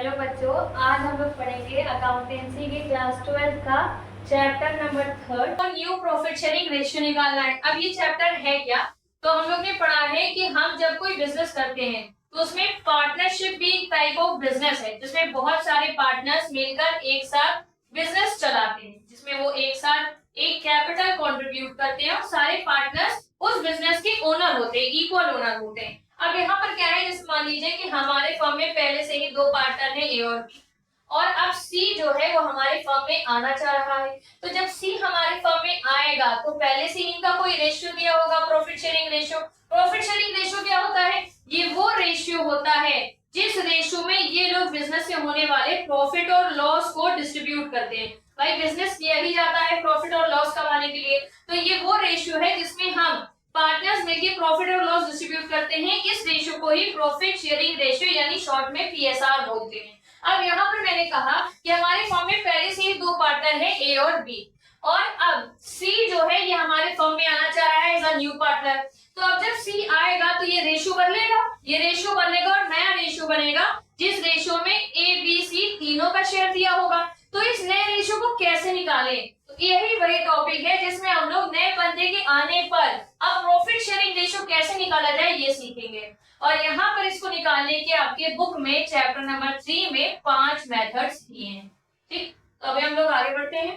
Hello बच्चों, आज हम लोग पढ़ेंगे अकाउंटेंसी की क्लास 12 का चैप्टर नंबर 3 तो न्यू प्रॉफिट शेयरिंग रेशियो निकालना है। अब ये चैप्टर है क्या, तो हम लोग ने पढ़ा है कि हम जब कोई बिजनेस करते हैं तो उसमें पार्टनरशिप भी एक टाइप ऑफ बिजनेस है, जिसमें बहुत सारे पार्टनर्स मिलकर एक साथ बिजनेस चलाते हैं, जिसमें वो एक साथ एक कैपिटल कंट्रीब्यूट करते हैं और सारे पार्टनर्स उस बिजनेस के ओनर होते हैं, इक्वल ओनर होते हैं। अब यहाँ पर क्या है, जैसे मान लीजिए कि हमारे फर्म में पहले से ही दो पार्टनर है ए और बी, और अब सी जो है वो हमारे फर्म में आना चाह रहा है। तो जब सी हमारे फर्म में आएगा तो पहले से इनका कोई रेशियो दिया होगा, profit sharing ratio. Profit sharing ratio क्या होता है? ये वो रेशियो होता है जिस रेशियो में ये लोग बिजनेस से होने वाले प्रॉफिट और लॉस को डिस्ट्रीब्यूट करते हैं। भाई बिजनेस किया ही जाता है प्रॉफिट और लॉस कमाने के लिए, तो ये वो रेशियो है जिसमें हम पार्टनर्स मिलकर प्रॉफिट और लॉस डिस्ट्रीब्यूट करते हैं। इस रेशियो को ही प्रॉफिट शेयरिंग रेशियो यानी शॉर्ट में पीएसआर बोलते हैं। अब यहाँ पर मैंने कहा कि हमारे फर्म में पहले से ही दो पार्टनर है ए और बी, और अब सी जो है ये हमारे फर्म में आना चाह रहा है एज अ न्यू पार्टनर। तो अब जब सी आएगा तो ये रेशियो बदलेगा, ये रेशियो बदलेगा और नया रेशियो बनेगा जिस रेशियो में ए बी सी तीनों का शेयर दिया होगा। तो इस नए रेशियो को कैसे निकालें, तो यही वही टॉपिक है जिसमें हम लोग नए बंदे के आने पर अब प्रॉफिट शेयरिंग रेशियो कैसे निकाला जाए ये सीखेंगे। और यहाँ पर इसको निकालने के आपके बुक में चैप्टर नंबर 3 में 5 मेथड्स दिए हैं। ठीक, तो अभी हम लोग आगे बढ़ते हैं।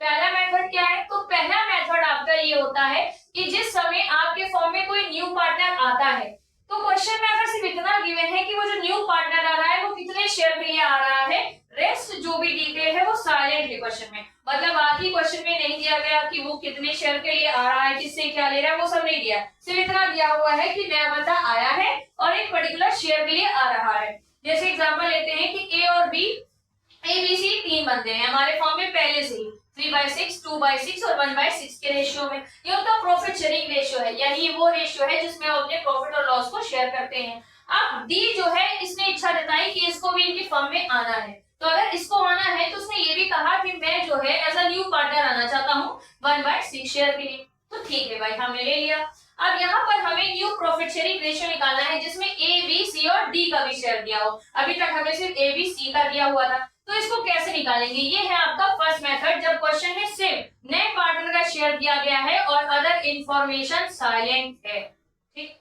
पहला मेथड क्या है, तो पहला मेथड आपका ये होता है कि जिस समय आपके फर्म में कोई न्यू पार्टनर आता है तो क्वेश्चन में अगर सिर्फ इतना गिवन है कि वो जो न्यू पार्टनर आ रहा है वो कितने शेयर के लिए आ रहा है, रेस्ट जो भी डिटेल है वो साइलेंट है क्वेश्चन में। मतलब आगे क्वेश्चन में नहीं दिया गया कि वो कितने शेयर के लिए आ रहा है, किससे क्या ले रहा है, वो सब नहीं दिया, सिर्फ इतना दिया हुआ है कि नया बंदा आया है और एक पर्टिकुलर शेयर के लिए आ रहा है। जैसे एग्जांपल लेते हैं कि ए और बी, ए बी सी तीन बंदे हैं हमारे फॉर्म में पहले से ही 3/6, 2/6 और 1/6 के रेशियो में। ये उनका प्रॉफिट शेयरिंग रेशियो है, यानी वो रेशियो है जिसमें वो अपने प्रॉफिट और लॉस को शेयर करते हैं। अब डी जो है इसने इच्छा जताई कि इसको भी इनकी फर्म में आना है, तो अगर इसको आना है तो उसने ये भी कहा कि मैं जो है एज अ न्यू पार्टनर आना चाहता हूँ 1/6 शेयर के लिए। तो ठीक है भाई, हमने ले लिया। अब यहाँ पर हमें न्यू प्रॉफिट शेयरिंग रेशियो निकालना है जिसमें ए बी सी और डी का भी शेयर दिया हो। अभी तक हमें सिर्फ ए बी सी का दिया हुआ था, तो इसको कैसे निकालेंगे? ये है आपका फर्स्ट मेथड, जब क्वेश्चन में सिर्फ नए पार्टनर का शेयर दिया गया है और अदर इंफॉर्मेशन साइलेंट है। ठीक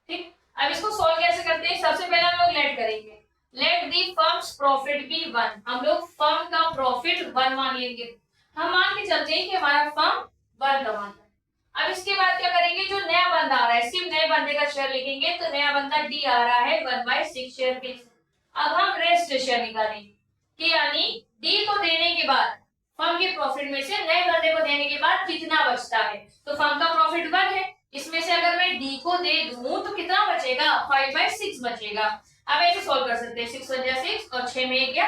ठीक, अब इसको सॉल्व कैसे करते हैं? सबसे पहले हम लोग लेट करेंगे, let the firms profit B 1। हम लोग फर्म का प्रॉफिट 1 मान लेंगे। हम मान के चलते हैं कि हमारा फर्म 1 कमाता है। अब इसके बाद क्या करेंगे, जो नया बंदा आ रहा है सिर्फ नए बंदे का शेयर लिखेंगे, तो नया बंदा डी आ रहा है 1/6 शेयर के। अब हम रेस्ट शेयर निकालेंगे कि यानी डी को देने के बाद फर्म के प्रॉफिट में से नए बंदे को देने के बाद कितना बचता है। तो फर्म का प्रॉफिट 1 है, इसमें से अगर मैं डी को दे दूं तो कितना बचेगा, 5/6 बचेगा। अब ऐसे सॉल्व कर सकते हैं, 6 × 6 और 6 में 1 गया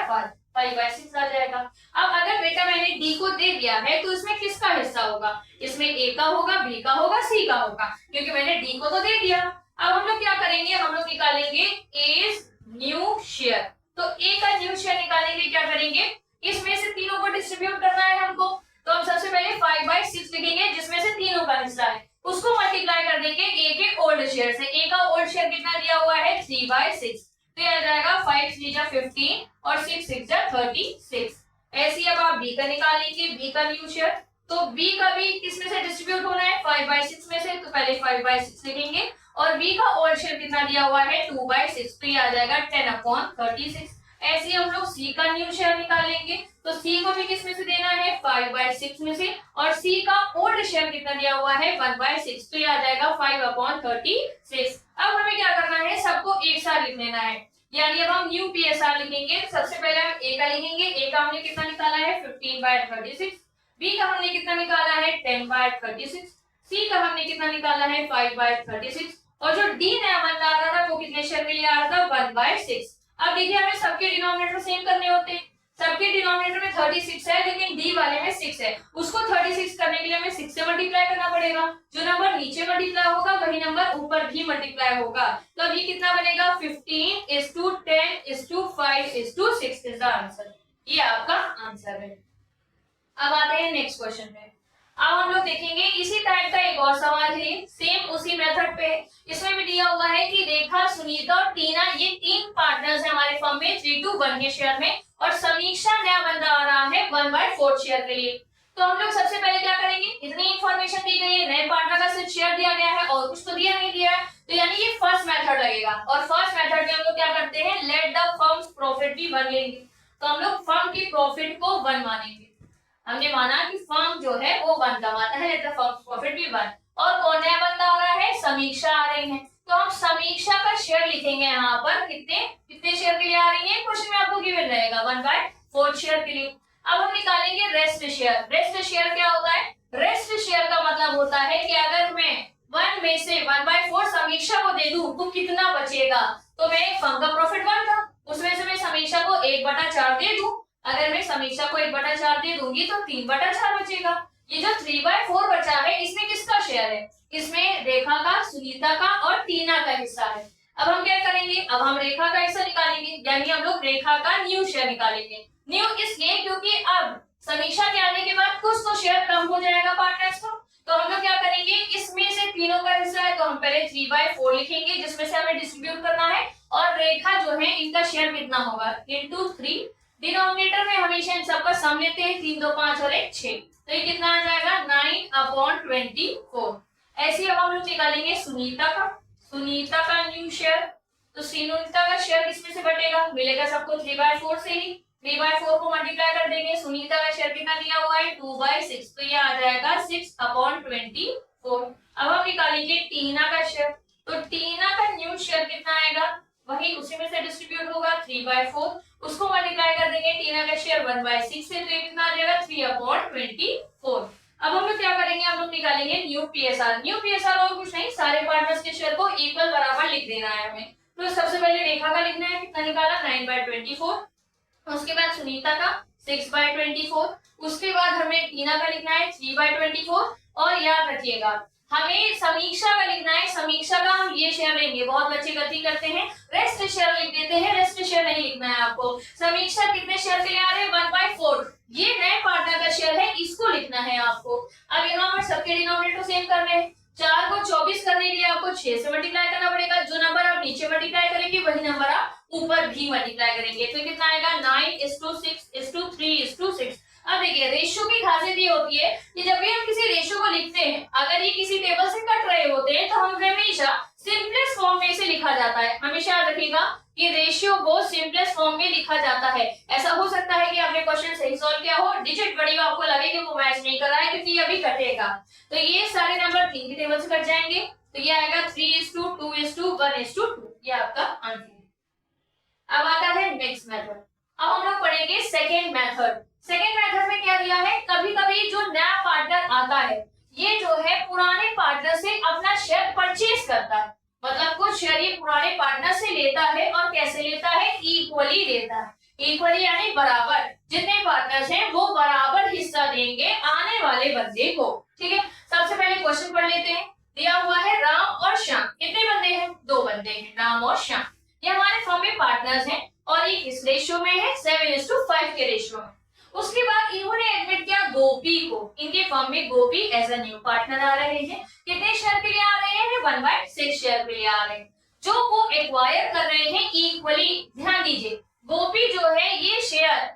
5/6 आ जाएगा। अब अगर बेटा मैंने डी को दे दिया है तो इसमें किसका हिस्सा होगा? इसमें ए का होगा, बी का होगा, सी का होगा, क्योंकि मैंने डी को तो दे दिया। अब हम लोग क्या करेंगे, हम लोग निकालेंगे ए न्यू शेयर। तो ए का न्यू शेयर निकालने के लिए क्या करेंगे, इसमें से तीनों को डिस्ट्रीब्यूट करना है हमको। तो हम सबसे पहले 5/6 लिखेंगे जिसमें से तीनों का हिस्सा है, उसको मल्टीप्लाई कर देंगे ए के ओल्ड शेयर से। ए का ओल्ड शेयर कितना दिया हुआ है, 3/6, तो ये आ जाएगा 5 × 3 = 15 और 6 × 6 = 36। ऐसे अब आप बी का निकालेंगे, बी का न्यू शेयर। तो बी का भी किसमें से डिस्ट्रीब्यूट होना है, 5/6 में से, तो पहले 5/6 लिखेंगे और बी का ओल्ड शेयर कितना दिया हुआ है, 2/6, तो ये आ जाएगा 10/36। ऐसे हम लोग सी का न्यू शेयर निकालेंगे, तो सी को भी किसमें से देना है, 5/6 में से, और सी का ओल्ड शेयर कितना दिया हुआ है, 1/6, तो ये आ जाएगा 5/36। अब हमें क्या करना है, सबको एक साथ लिख लेना है, यानी अब हम न्यू पीएसआर लिखेंगे। सबसे पहले हम ए का लिखेंगे, ए का हमने कितना निकाला है, 15/36, बी का हमने कितना निकाला है, 10/36, सी का हमने कितना निकाला है, 5/36, और जो डी नया बंदा आ रहा था वो कितने शेयर के लिए आ रहा था, 1/6। अब देखिए हमें सबके डिनोमिनेटर सेम करने होते हैं, सबके डिनोमिनेटर में 36 है लेकिन डी वाले में 6 है, उसको 36 करने के लिए हमें 6 से मल्टीप्लाई करना पड़ेगा। जो नंबर नीचे मल्टीप्लाई होगा वही नंबर ऊपर भी मल्टीप्लाई होगा, तो अब ये कितना बनेगा, 15:10:5:6 इज द आंसर। ये आपका आंसर है। अब आते हैं नेक्स्ट क्वेश्चन पे। अब हम लोग देखेंगे इसी टाइप का एक और सवाल है, सेम उसी मेथड पे। इसमें भी दिया हुआ है कि रेखा, सुनीता और टीना ये 3 पार्टनर्स हैं हमारे है 3:1 के शेयर में और समीक्षा नया बंदा आ रहा है 1/4 शेयर के लिए। तो हम लोग सबसे पहले क्या करेंगे, इतनी इंफॉर्मेशन दी गई है, नए पार्टनर का सिर्फ शेयर दिया गया है और कुछ तो दिया नहीं दिया है, तो यानी ये फर्स्ट मेथड लगेगा। और फर्स्ट मेथड में हम लोग क्या करते हैं, लेट द फर्म्स प्रॉफिट भी 1 लेंगे। तो हम लोग फर्म की प्रॉफिट को 1 मानेंगे। हमने माना कि फर्म जो है वो 1 कमाता है, लेट द फर्म्स प्रॉफिट भी 1। और कौन नया बंदा आ रहा है, समीक्षा आ रही है, तो हम समीक्षा का शेयर लिखेंगे यहाँ पर, कितने कितने शेयर के लिए आ रही है, क्वेश्चन में आपको गिवन रहेगा 1/4 शेयर के लिए। अब हम निकालेंगे रेस्ट शेयर। रेस्ट शेयर क्या होता है, रेस्ट शेयर का मतलब होता है कि अगर मैं 1 में से 1/4 समीक्षा को दे दूं तो कितना बचेगा, तो मैं फर्म का प्रॉफिट 1 था, उसमें से मैं समीक्षा को 1/4 दे दूं, अगर मैं समीक्षा को 1/4 दे दूंगी तो 3/4 बचेगा। ये जो 3/4 बचा है इसमें किसका शेयर है, इसमें रेखा का, सुनीता का और टीना का हिस्सा है। अब हम क्या करेंगे, अब हम रेखा का हिस्सा निकालेंगे, यानी हम लोग रेखा का न्यू शेयर निकालेंगे। न्यू इसलिए क्योंकि अब समीक्षा के आने के बाद कुछ तो शेयर कम हो जाएगा पार्टनर्स का, तो हम लोग क्या करेंगे, इसमें से तीनों का हिस्सा है तो हम पहले 3/4 लिखेंगे जिसमें से हमें डिस्ट्रीब्यूट करना है, और रेखा जो है इनका शेयर कितना होगा इंटू 3। डिनोमिनेटर में हमेशा इन सबका सम लेते हैं, 3 2 5 और 1 6, तो ये कितना आ जाएगा 9/24। ऐसे अब हम लोग निकालेंगे सुनीता का, सुनीता का न्यू शेयर। तो सुनीता का शेयर किसमें से बटेगा, मिलेगा सबको 3/4 से ही, 3/4 को मल्टीप्लाई कर देंगे, सुनीता का शेयर कितना दिया हुआ है 2/6, तो ये आ जाएगा 6/24। अब हम निकालेंगे टीना का शेयर, तो टीना का न्यू शेयर कितना आएगा, वही उसी में से डिस्ट्रीब्यूट होगा 3/4, उसको मल्टीप्लाई कर देंगे, टीना का शेयर 1/6 से, तो ये कितना आ जाएगा 3/24। अब हम लोग क्या करेंगे, हम लोग निकालेंगे न्यू पीएसआर। न्यू पीएसआर और कुछ नहीं, सारे पार्टनर्स के शेयर को इक्वल बराबर लिख देना है हमें। तो सबसे पहले रेखा का लिखना है, कितना निकाला 9/24, उसके बाद सुनीता का 6/24, उसके बाद हमें टीना का लिखना है 3/24, और याद रखिएगा हमें समीक्षा का लिखना है, समीक्षा का हम ये शेयर लेंगे, बहुत बच्चे गलती करते हैं रेस्ट शेयर लिख देते हैं, रेस्ट शेयर नहीं लिखना है आपको। समीक्षा कितने शेयर के लिए आ रहे हैं 1/4, ये नए पार्टनर का शेयर है, इसको लिखना है आपको। अब यहाँ पर सबके डिनोमिनेटर सेम कर रहे हैं, 4 को 24 करने के लिए आपको 6 से मल्टीप्लाई करना पड़ेगा, जो नंबर आप नीचे मल्टीप्लाई करेंगे वही नंबर आप ऊपर भी मल्टीप्लाई करेंगे, तो कितना आएगा 9:6:3:6। अब देखिए रेशियो की खासियत ये होती है कि जब भी हम किसी रेशियो को लिखते हैं, अगर ये किसी टेबल से कट रहे होते हैं तो हम हमेशा सिंपलेस्ट फॉर्म में इसे लिखा जाता है। हमेशा याद रखिएगा कि रेशियो को सिंपलेस्ट फॉर्म में लिखा जाता है। ऐसा हो सकता है कि आपने क्वेश्चन सही सॉल्व किया हो, डिजिट बड़ी आपको लगे कि वो मैच नहीं कर रहा है क्योंकि अभी कटेगा, तो ये सारे नंबर 3 की टेबल से कट जाएंगे, तो ये आएगा 3:2:1:2, ये आपका आंसर है। अब आता है नेक्स्ट मेथड। अब हम लोग पढ़ेंगे सेकेंड मेथड। सेकेंड मेथड में क्या दिया है, कभी कभी जो नया पार्टनर आता है ये जो है पुराने पार्टनर से अपना शेयर परचेज करता है, मतलब कुछ शेयर ये पुराने पार्टनर से लेता है, और कैसे लेता है, इक्वली लेता है। इक्वली यानी बराबर, जितने पार्टनर्स हैं वो बराबर हिस्सा देंगे आने वाले बंदे को। ठीक है, सबसे पहले क्वेश्चन पढ़ लेते हैं। दिया हुआ है राम और श्याम, कितने बंदे हैं, 2 बंदे हैं, राम और श्याम, ये हमारे फर्म में पार्टनर्स हैं, और ये किस रेशियो में है 7:5 के रेशियो में। उसके बाद इन्होंने एडमिट किया गोपी को, इनके फर्म में गोपी एज अ न्यू पार्टनर आ रहे हैं, कितने शेयर के लिए आ रहे हैं 1/6 शेयर के लिए आ रहे हैं, जो वो एक्वायर कर रहे हैं इक्वली। ध्यान दीजिए गोपी जो है ये शेयर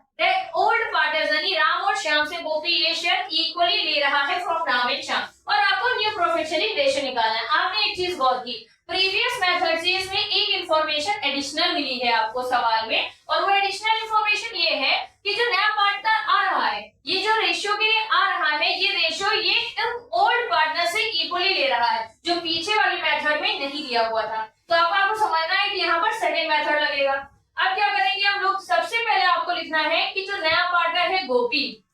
ओल्ड पार्टनर्स यानी राम और श्याम से गोपी ये शेयर इक्वली ले रहा है फ्रॉम राम एंड श्याम, और आपको न्यू प्रॉफिट शेयरिंग रेशियो निकालना है। आपने एक चीज गौर की, प्रीवियस मेथड से इसमें एक इंफॉर्मेशन एडिशनल मिली है आपको सवाल में, और वो एडिशनल इंफॉर्मेशन ये है कि जो नया पार्टनर आ रहा है, ये जो रेशियो के लिए आ रहा है, ये रेशियो ये ओल्ड पार्टनर से इक्वली ले रहा है, जो पीछे वाली मेथड में नहीं दिया हुआ था। तो अब आपको समझना है कि यहाँ पर सेकेंड मेथड लगेगा। अब क्या करेंगे हम लोग, सबसे पहले आपको लिखना है कि जो नया पार्टनर है गोपी,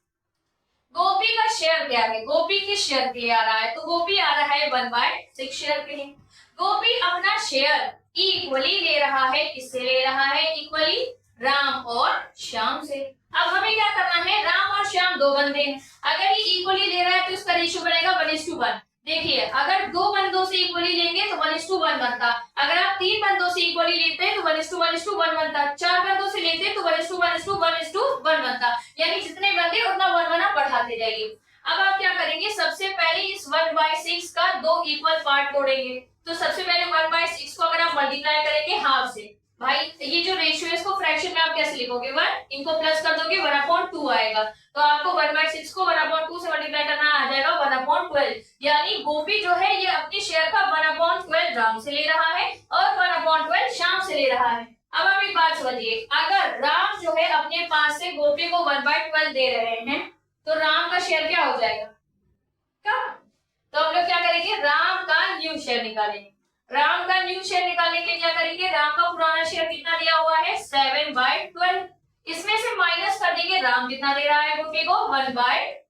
गोपी का शेयर क्या है, गोपी किस शेयर के लिए आ रहा है, तो गोपी आ रहा है 1/6 शेयर के लिए। गोपी अपना शेयर इक्वली ले रहा है, किससे ले रहा है इक्वली, राम और श्याम से। अब हमें क्या करना है, राम और श्याम 2 बंदे हैं, अगर ये इक्वली ले रहा है तो इसका रेशियो बनेगा 1:1। देखिए अगर 2 बंदों से इक्वली लेंगे तो 1:1 बनता, अगर आप 3 बंदों से इक्वली लेते हैं तो 1:1 बनता, 4 बंदों से लेते हैं तो 1:1 बनता, यानी जितने बंदे उतना 1 बढ़ाते जाइए। अब आप क्या करेंगे, सबसे पहले इस 1/6 का 2 इक्वल पार्ट तोड़ेंगे। तो सबसे पहले 1/6 को अगर आप मल्टीप्लाई करेंगे हाफ से, भाई ये जो रेशियो है इसको फ्रैक्शन में आप कैसे लिखोगे 1, इनको प्लस कर दोगे 1/2 आएगा, तो आपको 1/6 को 1/2 से मल्टीप्लाई करना आ जाएगा 1/12, यानी गोपी जो है ये अपनी शेयर का 1/12 राम से ले रहा है और 1/12 श्याम से ले रहा है। अब आप एक बात समझिए, अगर राम जो है अपने पास से गोपी को 1/12 दे रहे हैं तो राम का शेयर क्या हो जाएगा, क्या? तो हम लोग क्या करेंगे, राम का न्यू शेयर निकालेंगे। राम का न्यू शेयर निकालने के लिए क्या करेंगे, राम का पुराना शेयर कितना दिया हुआ है 7/12, इसमें से माइनस कर देंगे राम कितना दे रहा है गोपी को 1/12।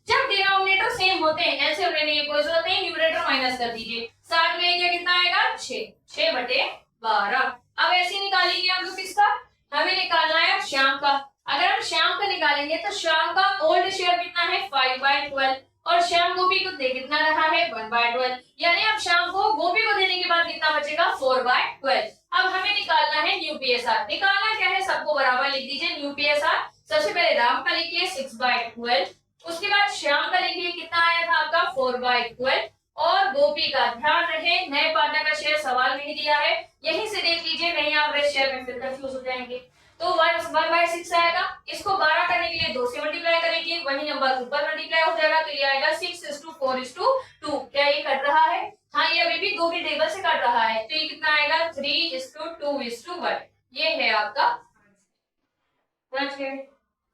जब डिनोमिनेटर सेम होते हैं एलसीएम लेने की कोई जरूरत नहीं, न्यूमरेटर माइनस कर दीजिए, 7 में ये कितना आएगा 6/12। अब ऐसे निकालेंगे हम लोग किसका, हमें निकालना है श्याम का। अगर हम श्याम का निकालेंगे तो श्याम का ओल्ड शेयर कितना है 5/12 और श्याम गोपी को दे कितना रहा है 1/12, यानी अब श्याम को गोपी को देने के बाद कितना बचेगा 4/12। अब हमें निकालना है न्यू पीएसआर। निकालना क्या है, सबको बराबर लिख दीजिए न्यू पीएसआर। सबसे पहले राम का लिखिए 6/12, उसके बाद श्याम का लिखिए कितना आया था आपका 4/12 और गोपी का। ध्यान रहे नए पार्टनर का शेयर सवाल नहीं दिया है, यहीं से देख लीजिए, नहीं आप शेयर में फिर कंफ्यूज हो जाएंगे। तो 1/6 आएगा, इसको 12 करने के लिए 2 से मल्टीप्लाई करेंगे, वही नंबर ऊपर मल्टीप्लाई हो जाएगा, तो ये आएगा 6:4:2। क्या ये कट रहा है, हाँ ये अभी भी 2 के टेबल से कट रहा है, तो ये कितना आएगा 3:2:1। ये है आपका।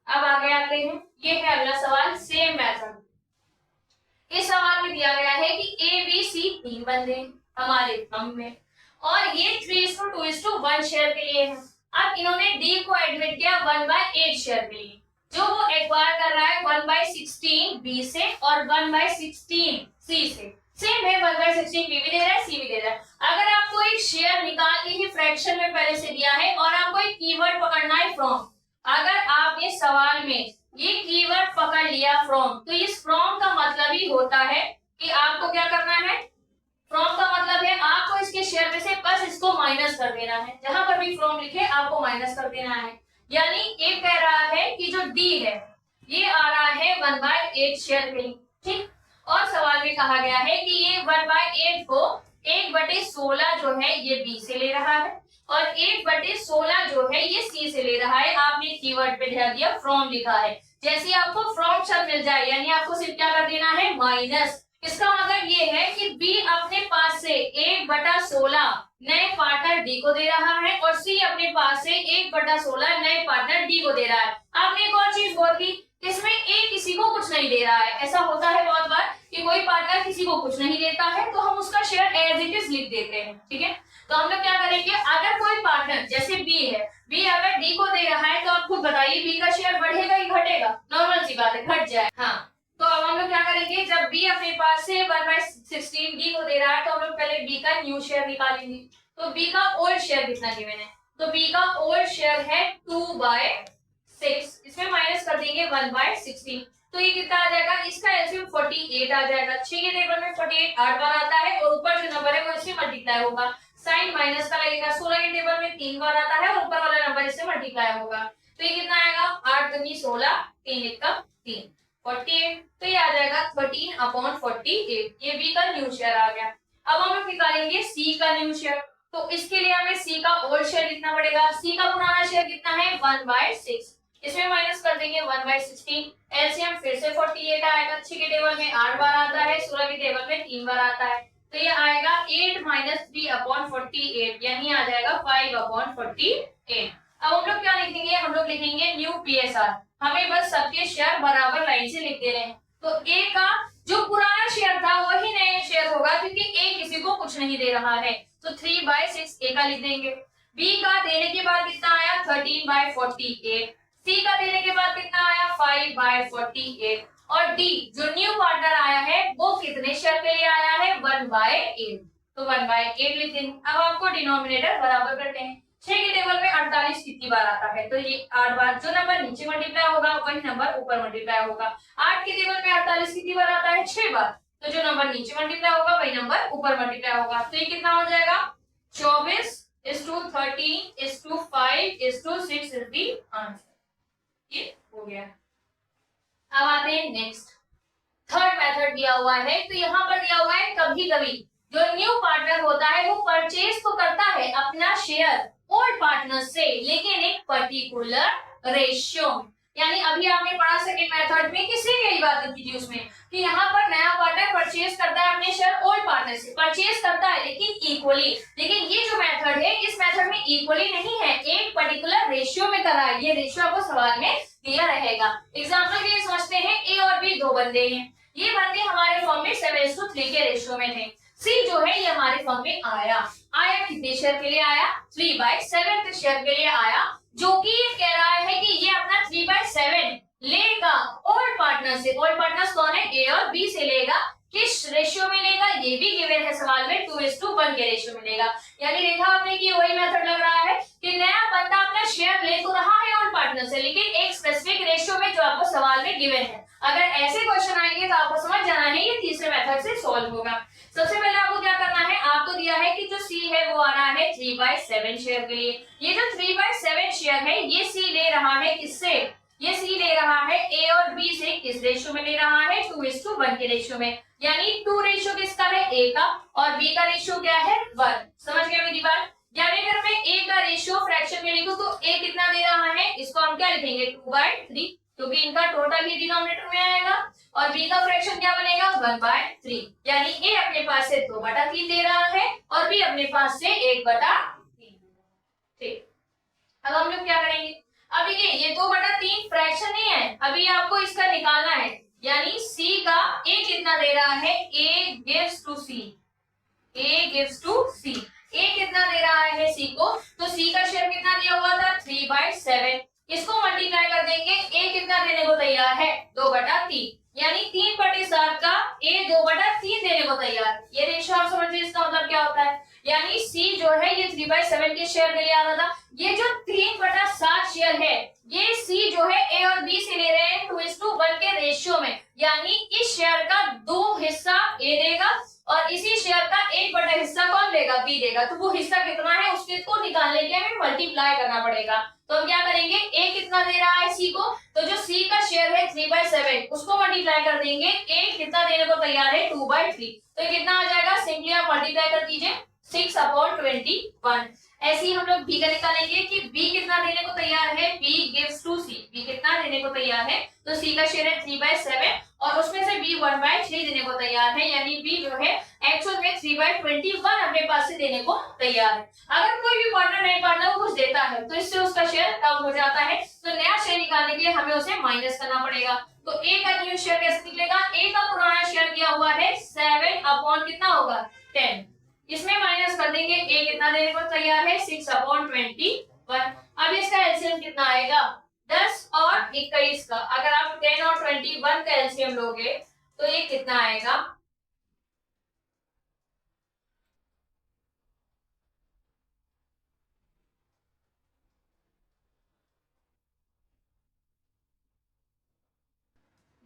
अब आगे आते हैं, ये है अगला सवाल, सेम मेथड। इस सवाल में दिया गया है कि ए बी सी 3 बंदे हमारे थंब में और ये 3:2:1 शेयर के लिए है। अब इन्होंने डी को एडमिट किया 1/8 शेयर के लिए, जो वो एक्वायर कर रहा है 1/16 बी से और 1/16 सी से। सेम है, 1/16 बी भी दे रहा है सी भी दे रहा है। अगर आपको एक शेयर निकाल के ही फ्रैक्शन में पहले से दिया है और आपको एक कीवर्ड पकड़ना है फ्रॉम, अगर आपने सवाल में ये कीवर्ड पकड़ लिया फ्रॉम, तो इस फ्रॉम का मतलब ही होता है कि आपको क्या करना है, फ्रॉम का मतलब है आपको इसके शेयर में से बस इसको माइनस कर देना है, जहां पर भी फ्रॉम लिखे आपको माइनस कर देना है। यानी ये कह रहा है कि जो डी है ये आ रहा है 1/8 शेयर के लिए, ठीक। और सवाल में कहा गया है कि ये 1/8 को 1/16 जो है ये बी से ले रहा है और 1/16 जो है ये सी से ले रहा है। आपने कीवर्ड पे ध्यान दिया, फ्रॉम लिखा है, जैसे आपको फ्रॉम शब्द मिल जाए यानी आपको सिर्फ क्या कर देना है माइनस। इसका मतलब ये है कि बी अपने पास से 1/16 नए पार्टनर डी को दे रहा है और सी अपने पास से 1/16 नए पार्टनर डी को दे रहा है। आपने एक और चीज गौर की, इसमें ए किसी को कुछ नहीं दे रहा है। ऐसा होता है बहुत बार कि कोई पार्टनर किसी को कुछ नहीं देता है तो हम उसका शेयर एज इट इज लिख देते हैं, ठीक है। तो हम लोग क्या करेंगे, अगर कोई पार्टनर जैसे बी है, बी अगर डी को दे रहा है तो आप खुद बताइए बी का शेयर बढ़ेगा ही घटेगा, नॉर्मल सी बात है, घट जाए। हाँ, तो अब हम लोग क्या करेंगे, जब बी अपने पास से 1/16 डी को दे रहा है तो हम लोग पहले बी का न्यू शेयर निकालेंगे। तो बी का ओल्ड शेयर कितना गिवन है, तो बी का ओल्ड शेयर है 2/6, इसमें माइनस कर देंगे 1/16, तो ये कितना आ जाएगा, इसका एलसीएम 48 आ जाएगा। 6 के टेबल में 48 8 बार आता है और ऊपर जो नंबर है वो इससे मल्टीप्लाई होगा, साइन माइनस का लगेगा। 16 के टेबल में 3 बार आता है और ऊपर वाला नंबर इससे मल्टीप्लाई होगा, तो ये कितना आएगा 8 दूनी 16, 3 एकम 3, 48, तो ये आ जाएगा 13/48। ये बी का न्यू शेयर आ गया। अब हम लोग निकालेंगे सी का न्यू शेयर, तो इसके लिए हमें सी का ओल्ड शेयर कितना पड़ेगा, सी का पुराना शेयर कितना है 1/6, इसमें माइनस कर देंगे 1/16, एलसीएम फिर से 48 आएगा। 6 के टेबल में 8 बार आता है, 16 के टेबल में 3 बार आता है, तो ये आएगा 8 - 3/48, यानी आ जाएगा 5/48। अब हम लोग क्या लिखेंगे, हम लोग लिखेंगे न्यू पीएसआर। हमें बस सबके शेयर बराबर लाइन से लिख दे रहे हैं, तो ए का जो पुराना शेयर था वही नया शेयर होगा क्योंकि ए किसी को कुछ नहीं दे रहा है, तो 3/6 ए का लिख देंगे। बी का देने के बाद कितना आया 13/48, सी का देने के बाद कितना आया 5/48 और डी जो न्यू पार्टनर आया है वो कितने शेयर के लिए आया है 1/8, तो 1/8 लिख देंगे। अब आपको डिनोमिनेटर बराबर करते हैं। 6 के टेबल में 48 कितनी बार आता है, तो ये 8 बार, जो नंबर नीचे मल्टीप्लाई होगा वही नंबर ऊपर मल्टीप्लाई होगा। 8 के टेबल में 48 कितनी बार आता है 6 बार, तो जो नंबर नीचे मल्टीप्लाई होगा वही नंबर ऊपर मल्टीप्लाई होगा, तो ये कितना हो जाएगा 24:13:5:6 इज द आंसर। ये हो गया। अब आते हैं नेक्स्ट, थर्ड मेथड दिया हुआ है, तो यहाँ पर दिया हुआ है कभी कभी जो न्यू पार्टनर होता है वो परचेज तो करता है अपना शेयर ओल्ड पार्टनर से, लेकिन एक पर्टिकुलर रेशियो। यानी अभी आपने पढ़ा सेकंड मेथड में किससे यही बात की थी उसमें कि यहाँ पर नया पार्टनर परचेज करता है अपने शेयर ओल्ड पार्टनर से, परचेज करता है लेकिन इक्वली। लेकिन ये जो मेथड है इस मेथड में इक्वली नहीं है, एक पर्टिकुलर रेशियो में करा है। ये रेशियो आपको सवाल में दिया रहेगा। एग्जाम्पल के लिए समझते हैं, ए और बी दो बंदे हैं, ये बंदे हमारे फॉर्म में 7:3 के रेशियो में थे। सी जो है ये हमारे फॉर्म में आया कितने शेयर के लिए आया, 3/7 शेयर के लिए आया, जो कि ये कह रहा है कि ये अपना 3/7 लेगा ओल्ड पार्टनर से। ओल्ड पार्टनर्स कौन है, ए और बी से लेगा। किस रेशियो में लेगा, ये भी गिवन है सवाल में, 2:1 के रेशियो में लेगा। यानी देखा आपने कि वही मेथड लग रहा है कि नया बंदा अपना शेयर ले तो रहा है ओल्ड पार्टनर से, लेकिन एक स्पेसिफिक रेशियो में जो आपको सवाल में गिवन है। अगर ऐसे क्वेश्चन आएंगे तो आपको समझ जाना है ये तीसरे मेथड से सॉल्व होगा। सबसे पहले आपको क्या करना है, आपको दिया है कि जो सी है वो आ रहा है 3/7 शेयर के लिए। ये जो 3/7 शेयर है ये सी ले रहा है किससे, ये सी ले रहा है ए और बी से। किस रेशियो में ले रहा है, 2:1 के रेशियो में। यानी 2 रेशियो किसका है, ए का, और बी का रेशियो क्या है, 1। समझ गए मेरी बात। यानी अगर मैं ए का रेशियो फ्रैक्शन में लिखूं तो ए कितना दे रहा है, इसको हम क्या लिखेंगे, 2/3, क्योंकि इनका टोटल ही डिनोमिनेटर में आएगा। और बी का फ्रैक्शन क्या बनेगा, 1/3। यानी ए अपने पास से 2/3 दे रहा है और बी अपने पास से 1/3। ठीक, अब हम लोग क्या करेंगे, अब देखिए ये 2/3 फ्रैक्शन नहीं है, अभी आपको इसका निकालना है। यानी सी का ए कितना दे रहा है, A gives to C, A gives to C, A कितना दे रहा है सी को, तो सी का शेयर कितना दिया हुआ था, 3/7। इसको मल्टीप्लाई कर देंगे, ए कितना देने को तैयार है, 2/3। यानी 3/7 का ए 2/3 देने को तैयार। ये रेशियो आप समझिए इसका मतलब क्या होता है। यानी सी जो है ये 3/7 के शेयर के लिए आ रहा था। ये जो 3/7 शेयर है ये सी जो है ए और बी से ले रहे हैं 2:1 के रेशियो में। यानी इस शेयर का 2 हिस्सा ए देगा और इसी शेयर का 1/2 हिस्सा कौन देगा, बी देगा। तो वो हिस्सा कितना है उसके को निकालने के लिए हमें मल्टीप्लाई करना पड़ेगा। तो हम क्या करेंगे, ए कितना दे रहा है सी को, तो जो सी का शेयर है 3/7 उसको मल्टीप्लाई कर देंगे, ए कितना देने को तैयार है, 2/3। तो ये कितना आ जाएगा, सिंपली आप मल्टीप्लाई कर दीजिए, 6/21। ऐसे ही हम लोग बी का निकालेंगे कि बी कितना देने को तैयार है, B gives to C, B कितना देने को तैयार है, तो सी का शेयर है 3/7 और उसमें से बी 1/3 देने को तैयार है। यानी बी जो है एक्चुअल में 3/21 अपने पास से देने को तैयार है। अगर कोई भी पार्टनर नए पार्टनर को कुछ देता है तो इससे उसका शेयर कम हो जाता है, तो नया शेयर निकालने के लिए हमें उसे माइनस करना पड़ेगा। तो ए का न्यू शेयर कैसे निकलेगा, ए का पुराना शेयर दिया हुआ है 7 कितना होगा, 10। इसमें माइनस कर देंगे, ए कितना देने को तैयार है, 6/21। अब इसका एलसीएम कितना आएगा, 10 और 21 का। अगर आप 10 और 21 का एलसीएम लोगे तो ये कितना आएगा,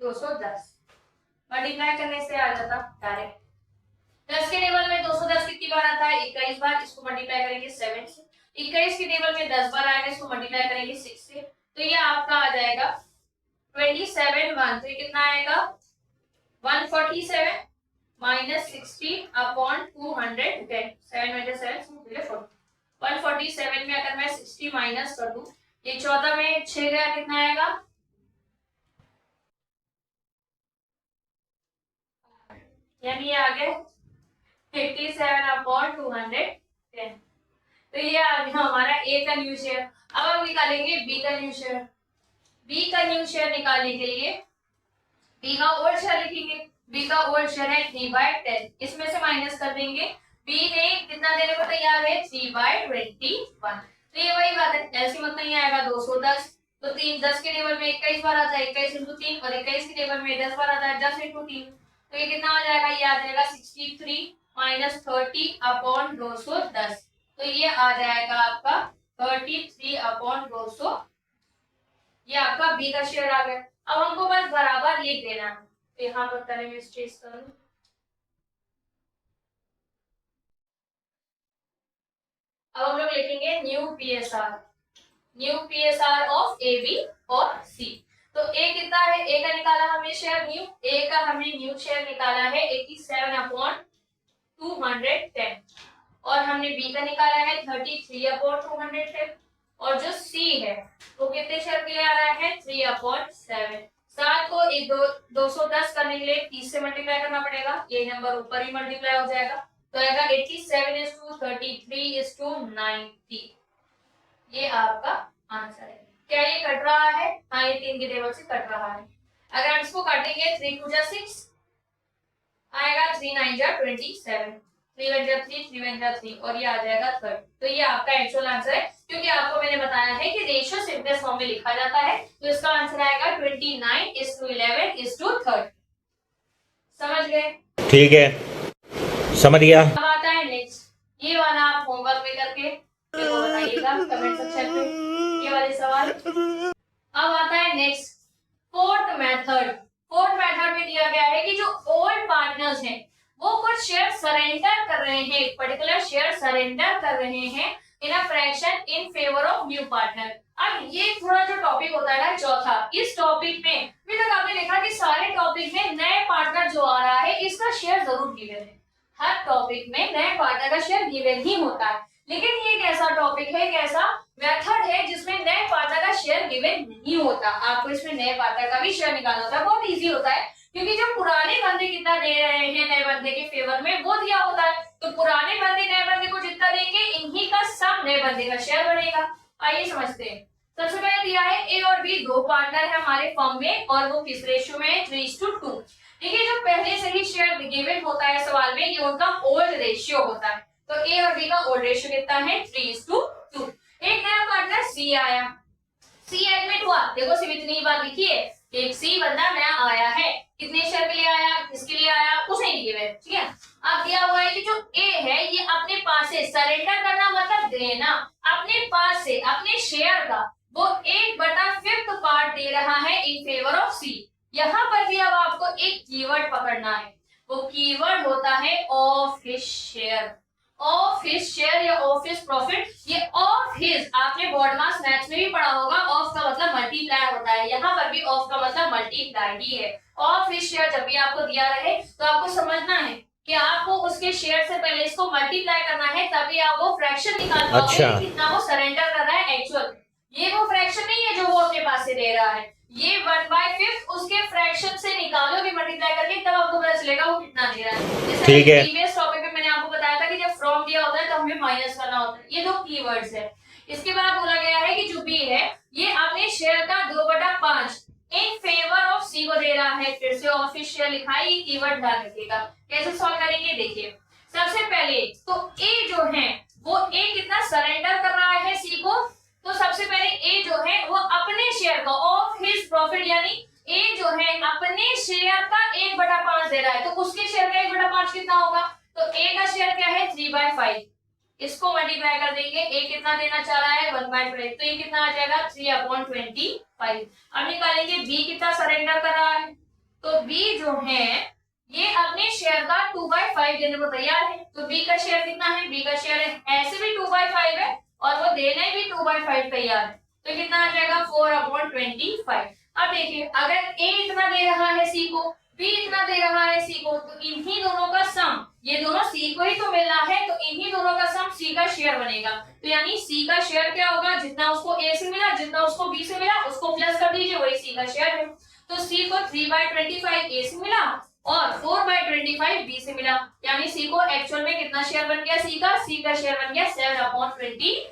$210। मल्टीप्लाई करने से आ जाता डायरेक्ट। 10 के टेबल में 210 कितनी बार आता है, 21 बार। इसको मल्टीप्लाई करेंगे 7 से। 21 के टेबल में 10 बार आएगा, इसको मल्टीप्लाई करेंगे 6 से। तो ये आपका आ जाएगा 27/1। तो ये कितना आएगा, 147 माइनस 60/210। 7 में 7 40। 147 में अगर मैं 60 माइनस कर दूं, ये 14 में 6 गया, कितना आएगा, यानी ये आ गया 57/210। तो ये आ गया हमारा ए का न्यू शेयर। अब हम निकालेंगे बी का न्यू शेयर। बी का न्यू शेयर निकालने के लिए बी का ओल्ड शेयर लिखेंगे। बी का ओल्ड शेयर है 3/10, इसमें से माइनस कर देंगे। बी ने कितना देने को तैयार है, 3/21। तो ये वही बात है, एलसीएम उतना ही आएगा 210। तो 10 के टेबल में 21 बार आता है, 21 × 3, और 21 के टेबल में 10 बार आता है, 10 × 3। तो ये कितना आ जाएगा, ये आ जाएगा 63 माइनस 30/210। तो ये आ जाएगा आपका 33/200। ये आपका बी का शेयर आ गया। अब हमको बस बराबर लिख देना है, तो यहाँ पर पहले मैं स्ट्रेस करूँ। अब हम लोग लिखेंगे new PSR of A B और सी। तो ए कितना है, ए का निकाला हमने शेयर न्यू, ए का हमने न्यू शेयर निकाला है 87/210। और हमने बी का निकाला है 33/200 है, और जो सी है वो कितने शेयर के लिए आ रहा है 3/7। 7 को 210 करने के लिए 30 से मल्टीप्लाई करना पड़ेगा, ये नंबर ऊपर ही मल्टीप्लाई हो जाएगा, तो आएगा 87:33:90। ये आपका आंसर है। क्या ये कट रहा है? हाँ, ये 3 के टेबल से कट रहा है। अगर हम इसको काटेंगे 3 2 जा 6 आएगा, 3 9 जा 27, 3 1 जा 3, 3 1 जा 3, और ये आ जाएगा 30। तो ये आपका एक्चुअल आंसर है, क्योंकि आपको मैंने बताया है कि रेशियो सिंपलेस्ट फॉर्म में लिखा जाता है, तो इसका आंसर आएगा 29:11:30। समझ गए? ठीक है, समझ गया। अब आता है नेक्स्ट, ये वाला आप होमवर्क में करके मेरे को बताइएगा कमेंट सेक्शन में, ये वाले सवाल। अब आता है next fourth method. Fourth method में दिया गया है कि जो ओल्ड पार्टनर्स हैं वो कुछ शेयर सरेंडर कर रहे हैं, पर्टिकुलर शेयर सरेंडर कर रहे हैं in a fraction in favour of new partner. अब ये थोड़ा जो टॉपिक होता है ना चौथा, इस टॉपिक में अभी तक आपने देखा कि सारे टॉपिक में नए पार्टनर जो आ रहा है इसका शेयर जरूर गिवन है, हर टॉपिक में नए पार्टनर का शेयर गिवन ही होता है, लेकिन ये एक ऐसा टॉपिक है, एक ऐसा मेथड है जिसमें नए पार्टनर का शेयर गिवन नहीं होता। आपको इसमें नए पार्टनर का भी शेयर निकालना होता है, बहुत इजी होता है, क्योंकि जो पुराने बंदे कितना दे रहे हैं नए बंदे के फेवर में वो दिया होता है, तो पुराने बंदे नए बंदे को जितना देंगे इन्हीं का सम नए बंदे का शेयर बनेगा। आइए समझते हैं। सबसे पहले दिया है ए और बी दो पार्टनर है हमारे फर्म में, और वो किस रेशियो में है 3:2। देखिए जो पहले से ही शेयर गिवन होता है सवाल में, ये उनका ओल्ड रेशियो होता है, तो ए और बी का ओल्ड रेशियो कितना है 3:2। एक नया पार्टनर सी आया, सी एडमिट हुआ, देखो सिर्फ इतनी बात लिखी है, एक सी बंदा नया आया है, कितने शेयर के लिए आया, किसके लिए आया कुछ नहीं दिया है, ठीक है। अब दिया हुआ है कि जो ए है ये अपने पास से सरेंडर करना मतलब देना, अपने पास से अपने शेयर का वो 1/5 पार्ट दे रहा है इन फेवर ऑफ सी। यहाँ पर भी अब आपको एक कीवर्ड पकड़ना है, वो कीवर्ड होता है of his share. Of his share या ऑफ हिज प्रॉफिट, ये ऑफ हिज आपने बोर्ड मास मैथ्स में भी पढ़ा होगा, ऑफ का मतलब मल्टीप्लाई होता है, यहाँ पर भी ऑफ का मतलब मल्टीप्लाई ही है। ऑफ हिज शेयर जब भी आपको दिया रहे तो आपको समझना है कि आपको उसके शेयर से पहले इसको मल्टीप्लाई करना है, तभी आप वो फ्रैक्शन निकाल पाओगे। अच्छा। कितना वो सरेंडर कर रहा है एक्चुअल, ये वो फ्रैक्शन नहीं है जो वो अपने पास से दे रहा है, ये 1/5 उसके फ्रैक्शन से निकालोगे मल्टीप्लाई करके, तब आपको पता चलेगा वो कितना दे रहा है। जैसे ठीक है। प्रीवियस टॉपिक में मैंने आपको बताया था कि जब फ्रॉम दिया होता है तो हमें माइनस करना होता है, ये दो कीवर्ड्स है। इसके बाद बोला गया है कि जो बी है ये अपने शेयर का 2/5 इन फेवर ऑफ सी को दे रहा है, फिर से ऑफिस शेयर लिखा है, ये कीवर्ड ध्यान रखिएगा। कैसे सॉल्व करेंगे देखिए, सबसे पहले तो ए जो है वो ए कितना सरेंडर कर रहा है सी को, तो सबसे पहले ए जो है वो अपने शेयर का ऑफ हिज प्रॉफिट, यानी ए जो है अपने शेयर का 1/5 दे रहा है, तो उसके शेयर का 1/5 कितना होगा, तो ए का शेयर क्या है 3/5, इसको मल्टीप्लाई कर देंगे, ए कितना देना चाह रहा है 1/5, तो ये कितना आ जाएगा 3/25। अब निकालेंगे बी कितना सरेंडर कर रहा है, तो बी जो है ये अपने शेयर का 2/5 देने को तैयार है, तो बी का शेयर कितना है, बी का शेयर है ऐसे भी 2/5 है और वो देने भी 2/5 तैयार है, तो कितना आ जाएगा 4/25। अब देखिए अगर ए इतना दे रहा है सी को, बी इतना दे रहा है सी को, तो इन्हीं दोनों का सम, ये दोनों सी को ही तो मिलना है, तो इन्हीं दोनों का सम सी का शेयर बनेगा, तो यानी सी का शेयर क्या होगा, जितना उसको ए से मिला जितना उसको बी से मिला उसको प्लस कर दीजिए, वही सी का शेयर है। तो सी को 3/25 ए से मिला और 4/25 बी से मिला, यानी सी को एक्चुअल में कितना शेयर बन गया, सी का शेयर बन गया 7/25।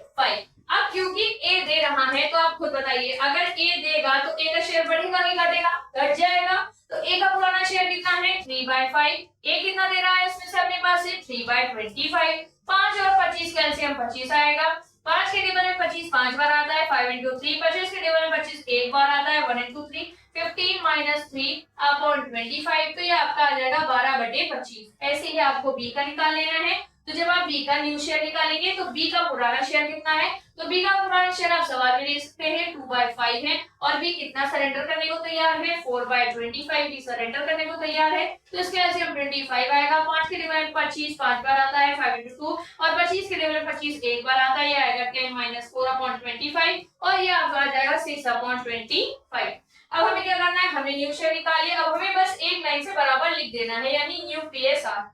अब क्योंकि ए दे रहा है तो आप खुद बताइए, अगर ए देगा तो ए का शेयर बढ़ेगा कि घटेगा, घट जाएगा, तो ए का पुराना शेयर कितना है 3/5, ए कितना दे रहा है इसमें से अपने पास से 3/25, 5 और 25 कैल्सियम 25 आएगा, 5 के टेबल में 25 5 बार आता है, 5 into 3 25 के टेबल में 25 एक बार आता है, 1 into 3 15 - 3/25, तो ये आपका आ जाएगा 12/25। ऐसे ही आपको बी का निकाल लेना है, तो जब आप बी का न्यू शेयर निकालेंगे तो बी का पुराना शेयर कितना है, तो बी का पुराना शेयर आप सवाल में ले सकते हैं 2/5 है, और बी कितना सरेंडर करने को तैयार है 4/25, बी सरेंडर करने को तैयार है, तो इसके एलसीएम 25 आएगा, 5 के टेबल में 25 5 बार आता है, 5 into 2 और 25 के टेबल में 25 एक बार आता है, ये आएगा 10 - 4/25 और ये आपका आ जाएगा 6/25। अब हमें क्या करना है, हमें न्यू शेयर निकालिए, अब हमें बस एक लाइन से बराबर लिख देना है, यानी न्यू पीएसआर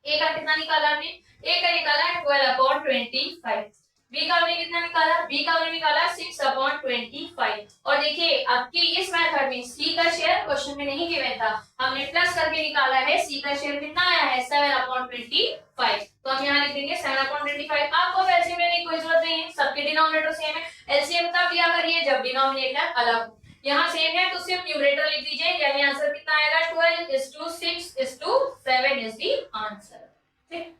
ए का कितना निकाला हमने, ए का निकाला है 12/25। बी का हमने कितना निकाला, बी का हमने निकाला 6/25। और देखिए आपकी इस मेथड में सी का शेयर क्वेश्चन में नहीं गिवन था, हमने प्लस करके निकाला है। सी का शेयर कितना आया है 7/25, तो हम यहाँ लिख देंगे 7/25। आपको एलसीएम लेने की कोई जरूरत नहीं है, सबके डिनोमिनेटर सेम है। एलसीएम तब लिया करिए जब डिनोमिनेटर अलग हो। यहाँ सेम है तो सिर्फ न्यूमरेटर लिख दीजिए, यानी आंसर कितना आएगा 12:6:7 इज द आंसर। ठीक,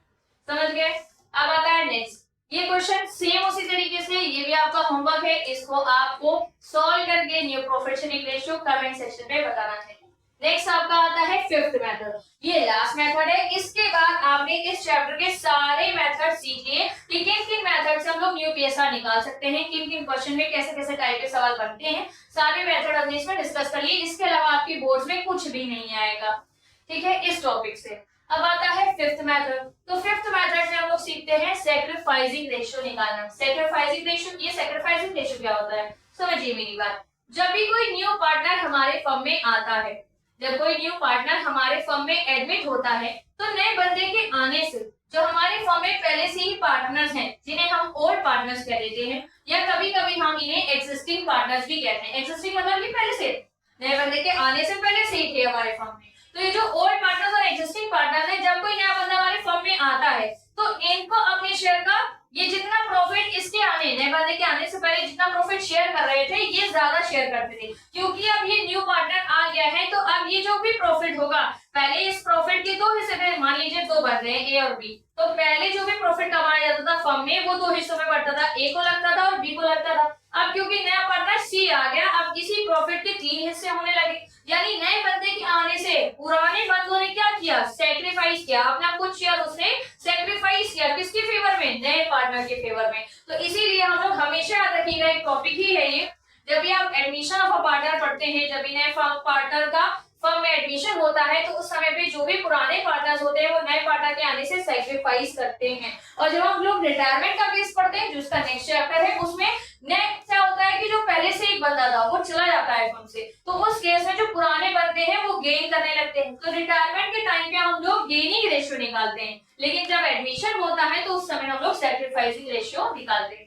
समझ गए। अब आता है नेक्स्ट, ये क्वेश्चन सेम उसी तरीके से, ये भी आपका होमवर्क है, इसको आपको सॉल्व करके new profit sharing ratio comment section में बताना है। नेक्स्ट आपका आता है फिफ्थ मेथड, ये लास्ट मेथड है। इसके बाद आपने इस चैप्टर के सारे मेथड सीख लिए कि किन किन मेथड से हम लोग न्यू पीएसआर निकाल सकते हैं, किन किन क्वेश्चन में कैसे कैसे टाइप के सवाल बनते हैं, सारे मेथड हमने इसमें डिस्कस कर लिए। इसके अलावा आपकी बोर्ड में कुछ भी नहीं आएगा, ठीक है, इस टॉपिक से। अब आता है फिफ्थ मेथड, तो फिफ्थ मेथड से हम लोग सीखते हैं सैक्रिफाइसिंग रेशियो निकालना। सैक्रिफाइसिंग रेशियो, ये सैक्रिफाइसिंग रेशियो क्या होता है समझिए मेरी बात। जब भी कोई न्यू पार्टनर हमारे फर्म में आता है, जब कोई न्यू पार्टनर हमारे फर्म में एडमिट होता है, तो नए बंदे के आने से जो हमारे फर्म में पहले से ही पार्टनर्स हैं, जिन्हें हम ओल्ड पार्टनर्स कह देते हैं, या कभी कभी हम इन्हें एग्जिस्टिंग पार्टनर्स भी कहते हैं। एग्जिस्टिंग मतलब कि पहले से, नए बंदे के आने से पहले से ही थे हमारे फर्म में। तो ये जो ओल्ड पार्टनर्स और एग्जिस्टिंग पार्टनर्स हैं, जब कोई नया बंदा हमारे फर्म में आता है तो इनको अपने शेयर का ये जितना प्रॉफिट इसके आने, नए बंदे के आने से पहले जितना प्रॉफिट शेयर कर रहे थे, ये ज्यादा शेयर करते थे। क्योंकि अब ये न्यू पार्टनर आ गया है, तो अब ये जो भी प्रॉफिट होगा, पहले इस प्रॉफिट के दो हिस्से थे, मान लीजिए दो बन रहे हैं ए और बी, तो पहले जो भी प्रॉफिट कमाया जाता था फर्म में, वो दो हिस्सों में बढ़ता था, ए को लगता था और बी को लगता था। अब क्योंकि नया पार्टनर सी आ गया, अब इसी प्रॉफिट के तीन हिस्से होने लगे। यानी नए बंदे के आने से पुराने बंदों ने क्या किया, सैक्रिफाइस किया, अपना कुछ शेयर उसने सैक्रिफाइस किया, किसके फेवर में, नए पार्टनर के फेवर में। तो इसीलिए हम लोग हमेशा याद रखिएगा, एक टॉपिक ही है ये, जब भी आप एडमिशन ऑफ अ पार्टनर पढ़ते हैं, जब भी नए पार्टनर का फर्म में एडमिशन होता है, तो उस समय पे जो भी पुराने पार्टनर्स होते हैं, वो नए पार्टनर के आने से सैक्रिफाइस करते हैं। और जब हम लोग रिटायरमेंट का केस पढ़ते हैं, जो उसका नेक्स्ट चैप्टर है, उसमें नेक्स्ट क्या होता है कि जो पहले से एक बंदा था वो चला जाता है फर्म से, तो उस केस में जो पुराने बंदे हैं वो गेन करने लगते हैं। तो रिटायरमेंट के टाइम पे हम लोग गेनिंग रेशियो निकालते हैं, लेकिन जब एडमिशन होता है तो उस समय हम लोग सैक्रिफाइसिंग रेशियो निकालते हैं।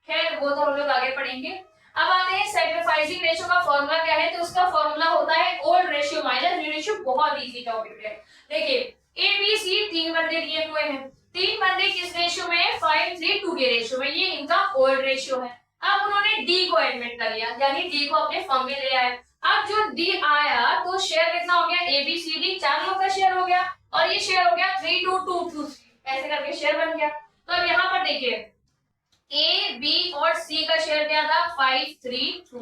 खैर वो तो हम लोग आगे पढ़ेंगे। अब आते हैं सैक्रिफाइसिंग रेशियो का फॉर्मूला क्या है, तो उसका फॉर्मूला होता है old ratio minus new ratio. बहुत इजी टॉपिक है। देखिए ए बी सी तीन बंदे दिए हुए हैं, तीन बंदे किस रेशियो में है, 5:3:2 के रेशियो में, ये इनका ओल्ड रेशियो है। अब उन्होंने डी को एडमिट कर लिया, यानी डी को अपने फर्म में ले आए। अब जो डी आया तो शेयर कितना हो गया, ए बी सी डी चार लोग का शेयर हो गया, और ये शेयर हो गया 3:2:2 ऐसे करके शेयर बन गया। तो अब यहाँ पर देखिए ए बी और सी का शेयर क्या था 5:3:2।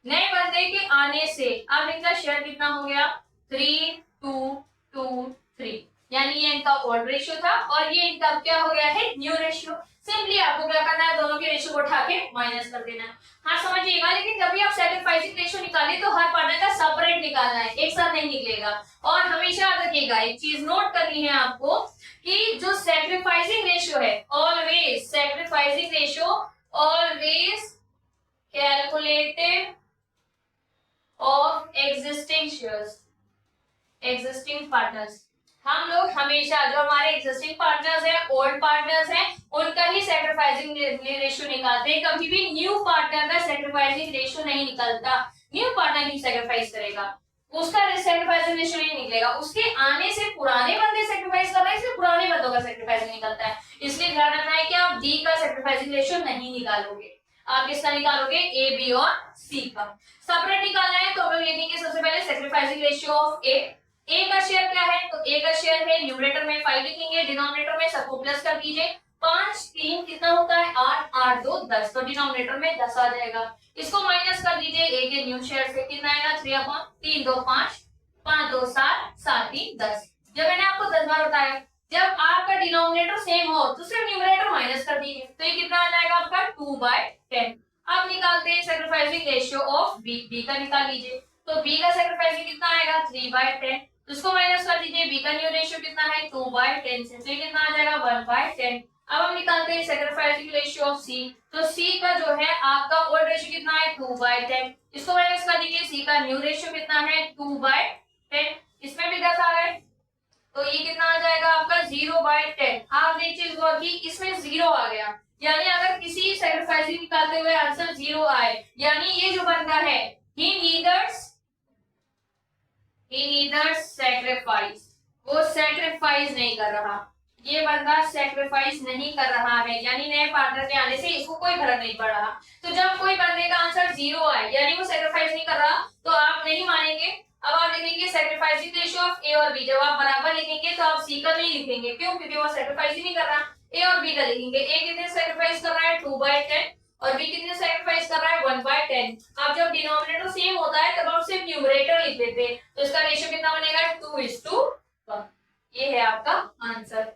नए बंदे के आने से अब इनका शेयर कितना हो गया 3:2:3, यानी ये इनका ओल्ड रेशियो था और ये इनका क्या हो गया है न्यू रेशियो। सिंपली आपको क्या करना है, दोनों के रेशियो को उठा के माइनस कर देना है। हाँ समझिएगा, लेकिन जब भी आप सैक्रिफाइसिंग रेशियो निकालिए तो हर पार्टनर का सेपरेट निकालना है, एक साथ नहीं निकलेगा। और हमेशा याद रखिएगा, एक चीज नोट करनी है आपको कि जो सैक्रिफाइसिंग रेशियो है, always sacrificing ratio always calculated of existing shares, existing partners. हम लोग हमेशा जो हमारे एग्जिस्टिंग पार्टनर्स हैं, ओल्ड पार्टनर्स हैं, उनका ही सैक्रिफाइसिंग रेशियो निकालते हैं। कभी भी न्यू पार्टनर का सैक्रिफाइसिंग रेशियो नहीं निकलता। न्यू पार्टनर ही सैक्रिफाइस करेगा, उसका सैक्रिफाइसिंग रेशियो नहीं निकलेगा। उसके आने से पुराने बंदे सैक्रिफाइस कर रहे हैं, इसलिए पुराने बंदों का सैक्रिफाइस निकलता है। इसलिए ध्यान रखना है कि आप डी का सैक्रिफाइसिंग रेशियो नहीं निकालोगे, आप किसका निकालोगे, ए बी और सी का। सेपरेट निकालना है तो हम लोग लिखेंगे सबसे पहले सैक्रिफाइसिंग रेशियो ऑफ ए। ए का शेयर क्या है, तो ए का शेयर है, न्यूमरेटर में 5 लिखेंगे, डिनोमिनेटर में सबको प्लस कर दीजिए। 5 3 कितना होता है 8, 8 2 10, तो डिनोमिनेटर में 10 आ जाएगा। इसको माइनस कर दीजिए ए के न्यू शेयर से, कितना आएगा 3/3 2 5 5 2 7 7 3 10। जब मैंने आपको 10 बार बताया, जब आपका डिनोमिनेटर सेम हो तो सिर्फ न्यूमरेटर माइनस कर दीजिए, तो ये कितना आ जाएगा आपका 2/10। अब निकालते हैं sacrificing ratio of B. B का निकाल लीजिए, तो बी का सैक्रिफाइसिंग कितना आएगा 3/10, उसको माइनस कर दीजिए। बी का न्यू रेशियो कितना है 2/10 से, तो ये कितना आ जाएगा 1/10। अब हम निकालते हैं सैक्रिफाइसिंग रेशियो ऑफ सी। तो सी का जो है आपका ओल्ड रेशियो कितना है 2/10, इसको माइनस कर दीजिए। सी का न्यू रेशियो कितना है 2/10, इसमें भी 10 आ गए। तो ये कितना आ जाएगा आपका 0/10। आप एक चीज गौर की, इसमें 0 आ गया, यानी अगर किसी सैक्रिफाइस निकालते हुए आंसर 0 आए, यानी ये जो बंदा है ही नीदर सैक्रिफाइस, वो सैक्रिफाइस नहीं कर रहा, ये बंदा सैक्रिफाइस नहीं कर रहा है, यानी नए पार्टनर के आने से इसको कोई फर्क नहीं पड़ रहा। तो जब कोई बंदे का आंसर 0 आए, यानी वो सैक्रिफाइस नहीं कर रहा, तो आप नहीं मानेंगे। अब आप लिखेंगे सैक्रिफाइसिंग रेशियो ऑफ ए और बी। जब आप बराबर लिखेंगे तो आप सी का नहीं लिखेंगे, क्यों? क्योंकि वो सैक्रिफाइस ही नहीं कर रहा। ए और बी का लिखेंगे। ए कितने सैक्रिफाइस कर रहा है? 2/10, और बी कितने सैक्रिफाइस कर रहा है? 1/10। अब जब डिनोमिनेटर सेम होता है तब आप सिर्फ न्यूमरेटर लिख देते हैं, तो इसका रेशियो कितना बनेगा? 2:1। ये है आपका आंसर।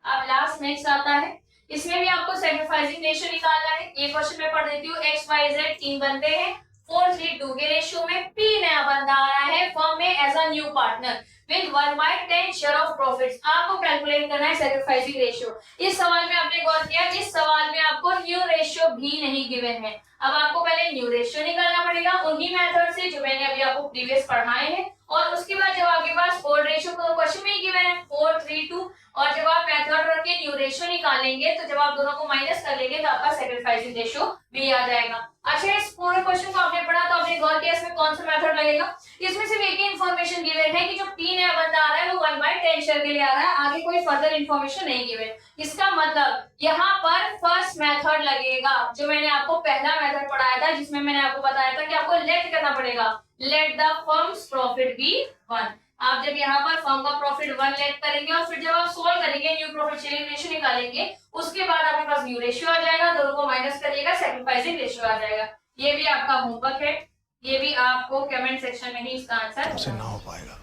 अब लास्ट नेक्स्ट आता है, इसमें भी आपको सैक्रिफाइसिंग रेशियो निकालना है। ये क्वेश्चन मैं पढ़ देती हूँ। एक्स वाई जेड 3 बंदे हैं, 4:3 के रेशियो में P नया बंदा आया है फर्म में as a new partner with 1/10 share of profits. आपको कैलकुलेट करना है सैक्रिफाइसिंग रेशियो। इस सवाल में आपने गौर किया, इस सवाल में आपको न्यू रेशियो भी नहीं गिवन है। अब आपको पहले न्यू रेशियो निकालना पड़ेगा उन्हीं मेथड से जो मैंने अभी आपको प्रीवियस पढ़ाए हैं, और उसके बाद जब आपके पास ओल्ड रेशियो तो क्वेश्चन में ही गिवन है 4:3:2, और जब आप मेथड रख के न्यू रेशियो निकालेंगे तो जब आप दोनों को माइनस कर लेंगे तो आपका सैक्रिफाइसिंग रेशियो भी आ जाएगा। अच्छा, इस पूरे क्वेश्चन को आपने पढ़ा तो आपने गौर किया इसमें कौन सा मेथड लगेगा? इसमें सिर्फ एक ही इंफॉर्मेशन गिवन है कि जो P नया बंदा आ रहा है वो 1/10 शेयर के लिए आ रहा है, आगे कोई फर्दर इंफॉर्मेशन नहीं गिवन। इसका मतलब यहाँ पर फर्स्ट मेथड लगेगा, जो मैंने आपको पहला मेथड पढ़ाया था, जिसमें मैंने आपको बताया था कि आपको लेट करना पड़ेगा, let the firm's profit B 1। आप जब यहाँ पर फर्म का प्रॉफिट 1 लेट करेंगे और फिर जब आप सोल्व करेंगे न्यू प्रॉफिट शेयरिंग रेशियो निकालेंगे, उसके बाद आपके पास न्यू रेशियो आ जाएगा, दोनों को माइनस करिएगा, सैक्रिफाइसिंग रेशियो आ जाएगा। ये भी आपका होमवर्क है, ये भी आपको कमेंट सेक्शन में ही इसका आंसर ना हो पाएगा।